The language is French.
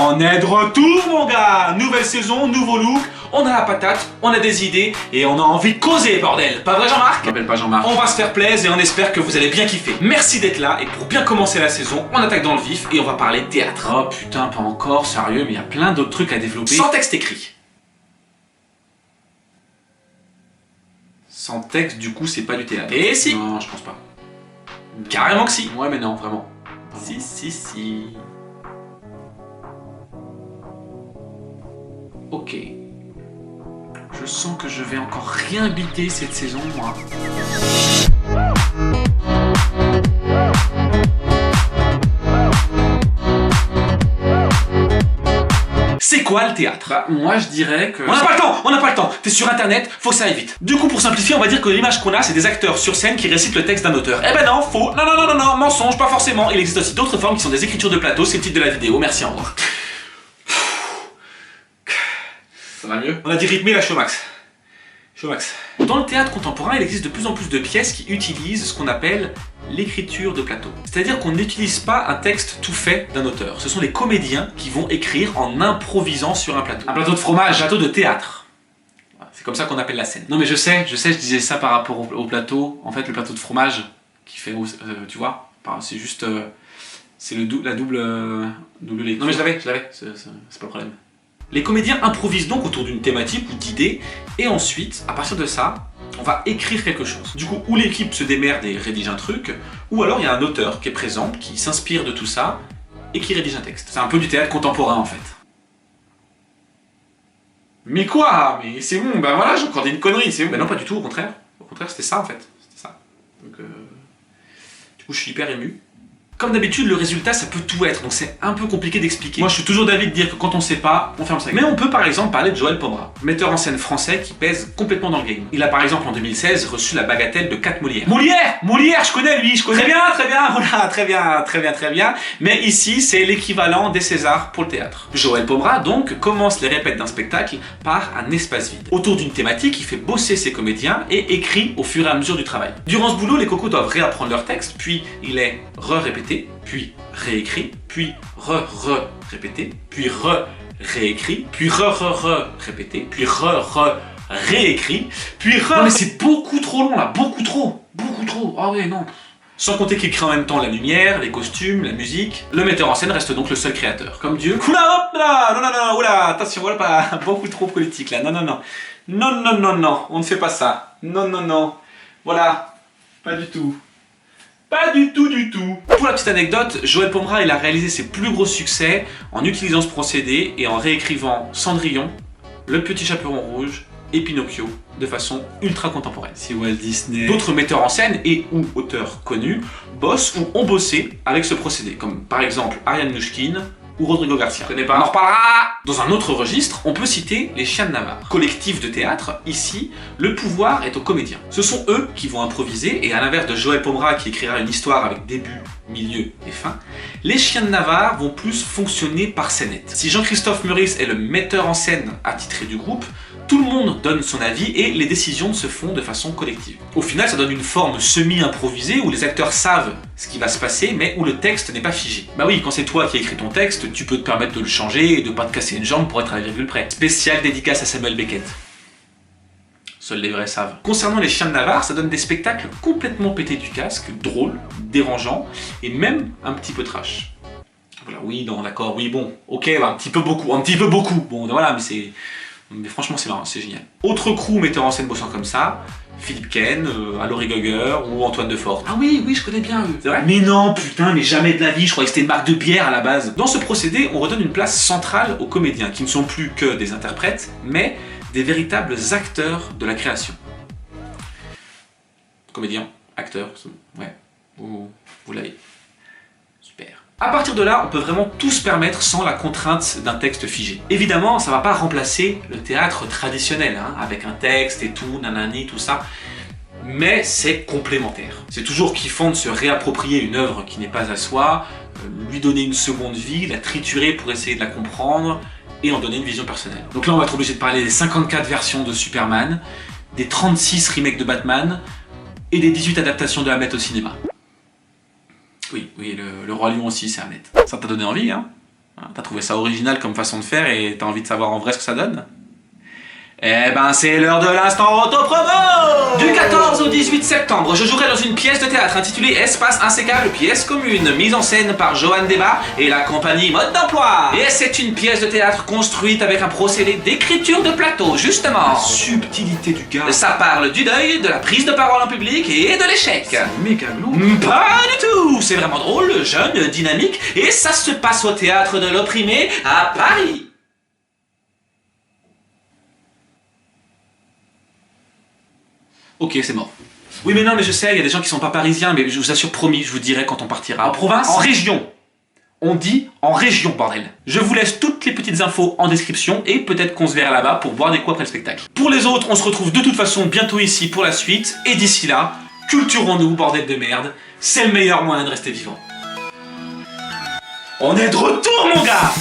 On est de retour mon gars. Nouvelle saison, nouveau look, on a la patate, on a des idées et on a envie de causer bordel. Pas vrai Jean-Marc? Je m'appelle pas Jean-Marc. On va se faire plaisir et on espère que vous allez bien kiffer. Merci d'être là et pour bien commencer la saison, on attaque dans le vif et on va parler théâtre. Oh putain, pas encore, sérieux, mais il y a plein d'autres trucs à développer. Sans texte écrit. Sans texte, du coup, c'est pas du théâtre. Et si. Non, je pense pas. Carrément que si. Ouais, mais non, vraiment. Si. Ok. Je sens que je vais encore rien biter cette saison, moi. C'est quoi le théâtre? Bah, moi, je dirais que... On n'a pas le temps. T'es sur internet, faut que ça aille vite. Du coup, pour simplifier, on va dire que l'image qu'on a, c'est des acteurs sur scène qui récitent le texte d'un auteur. Eh ben non, faux. Non, mensonge, pas forcément. Il existe aussi d'autres formes qui sont des écritures de plateau, c'est le titre de la vidéo. Merci, au revoir. Ça va mieux? On a dit rythmé, là, je suis au max. Dans le théâtre contemporain, il existe de plus en plus de pièces qui utilisent ce qu'on appelle l'écriture de plateau. C'est-à-dire qu'on n'utilise pas un texte tout fait d'un auteur. Ce sont les comédiens qui vont écrire en improvisant sur un plateau. Un plateau de fromage. Un plateau de théâtre. C'est comme ça qu'on appelle la scène. Non mais je sais, je disais ça par rapport au plateau. En fait, le plateau de fromage qui fait, tu vois, c'est juste, c'est la double lecture. Non mais je l'avais, c'est pas le problème. Les comédiens improvisent donc autour d'une thématique ou d'idées, et ensuite, à partir de ça, on va écrire quelque chose. Du coup, ou l'équipe se démerde et rédige un truc, ou alors il y a un auteur qui est présent, qui s'inspire de tout ça, et qui rédige un texte. C'est un peu du théâtre contemporain en fait. Mais quoi? Mais c'est bon, bah voilà, j'ai encore dit une connerie, c'est bon. Ben non, pas du tout, au contraire. Au contraire, c'était ça en fait. C'était ça. Donc, du coup, je suis hyper ému. Comme d'habitude, le résultat, ça peut tout être, donc c'est un peu compliqué d'expliquer. Moi, je suis toujours d'avis de dire que quand on sait pas, on ferme sa gueule. Mais on peut par exemple parler de Joël Pomera, metteur en scène français qui pèse complètement dans le game. Il a par exemple en 2016 reçu la bagatelle de 4 Molières. Molière, je connais lui, Très bien, voilà, très bien. Mais ici, c'est l'équivalent des Césars pour le théâtre. Joël Pomera, donc, commence les répètes d'un spectacle par un espace vide. Autour d'une thématique, il fait bosser ses comédiens et écrit au fur et à mesure du travail. Durant ce boulot, les cocos doivent réapprendre leur texte, puis il est répété, puis réécrit, puis répété, puis réécrit, puis répété, puis réécrit, puis Non mais c'est beaucoup trop long là, beaucoup trop. Ah ouais, non. Sans compter qu'il crée en même temps la lumière, les costumes, la musique. Le metteur en scène reste donc le seul créateur. Comme Dieu. Oula, hop là, non, oula, attention, voilà pas beaucoup trop politique là. Non, on ne fait pas ça. Non. Voilà, pas du tout. Pas du tout. Pour la petite anecdote, Joël Pomera il a réalisé ses plus gros succès en utilisant ce procédé et en réécrivant Cendrillon, Le Petit Chaperon Rouge et Pinocchio de façon ultra contemporaine. Si Walt Disney... D'autres metteurs en scène et ou auteurs connus bossent ou ont bossé avec ce procédé, comme par exemple Ariane Mnouchkine ou Rodrigo Garcia. Je connais pas. On en reparlera. Dans un autre registre, on peut citer les Chiens de Navarre. Collectif de théâtre, ici, le pouvoir est aux comédiens. Ce sont eux qui vont improviser, et à l'inverse de Joël Pomera qui écrira une histoire avec début, milieu et fin, les Chiens de Navarre vont plus fonctionner par scénette. Si Jean-Christophe Meurice est le metteur en scène attitré du groupe, tout le monde donne son avis et les décisions se font de façon collective. Au final, ça donne une forme semi-improvisée où les acteurs savent ce qui va se passer, mais où le texte n'est pas figé. Bah oui, quand c'est toi qui as écrit ton texte, tu peux te permettre de le changer et de pas te casser une jambe pour être à la virgule près. Spécial dédicace à Samuel Beckett. Seuls les vrais savent. Concernant les Chiens de Navarre, ça donne des spectacles complètement pétés du casque, drôles, dérangeants et même un petit peu trash. Voilà, oui, non, d'accord, oui, bon, ok, bah, un petit peu beaucoup. Bon, voilà, mais franchement, c'est marrant, c'est génial. Autre crew metteur en scène bossant comme ça, Philippe Ken, Allory Gugger ou Antoine Defort. Ah oui, je connais bien eux. C'est vrai? Mais non, putain, mais jamais de la vie, je croyais que c'était une marque de bière à la base. Dans ce procédé, on redonne une place centrale aux comédiens, qui ne sont plus que des interprètes, mais des véritables acteurs de la création. Comédiens, acteurs, ouais, vous l'avez. Super. À partir de là, on peut vraiment tout se permettre sans la contrainte d'un texte figé. Évidemment, ça va pas remplacer le théâtre traditionnel, hein, avec un texte et tout, nanani, tout ça, mais c'est complémentaire. C'est toujours kiffant de se réapproprier une œuvre qui n'est pas à soi, lui donner une seconde vie, la triturer pour essayer de la comprendre, et en donner une vision personnelle. Donc là, on va être obligé de parler des 54 versions de Superman, des 36 remakes de Batman, et des 18 adaptations de Hamlet au cinéma. Oui, le Roi Lion aussi, c'est Hamlet. Ça t'a donné envie, hein? T'as trouvé ça original comme façon de faire et t'as envie de savoir en vrai ce que ça donne? Eh ben c'est l'heure de l'instant auto-promo! Du 14 au 18 septembre, je jouerai dans une pièce de théâtre intitulée Espace Insécable, pièce commune, mise en scène par Johan Débat et la compagnie Mode d'Emploi. Et c'est une pièce de théâtre construite avec un procédé d'écriture de plateau, justement. La subtilité du gars. Ça parle du deuil, de la prise de parole en public et de l'échec. Méga glauque. Pas du tout! C'est vraiment drôle, jeune, dynamique, et ça se passe au théâtre de l'Opprimé à Paris. Ok, c'est mort. Oui, mais non, mais je sais, il y a des gens qui sont pas parisiens, mais je vous assure, promis, je vous dirai quand on partira. En province? En région. On dit en région, bordel. Je vous laisse toutes les petites infos en description et peut-être qu'on se verra là-bas pour boire des coups après le spectacle. Pour les autres, on se retrouve de toute façon bientôt ici pour la suite, et d'ici là, culturons-nous, bordel de merde. C'est le meilleur moyen de rester vivant. On est de retour, mon gars!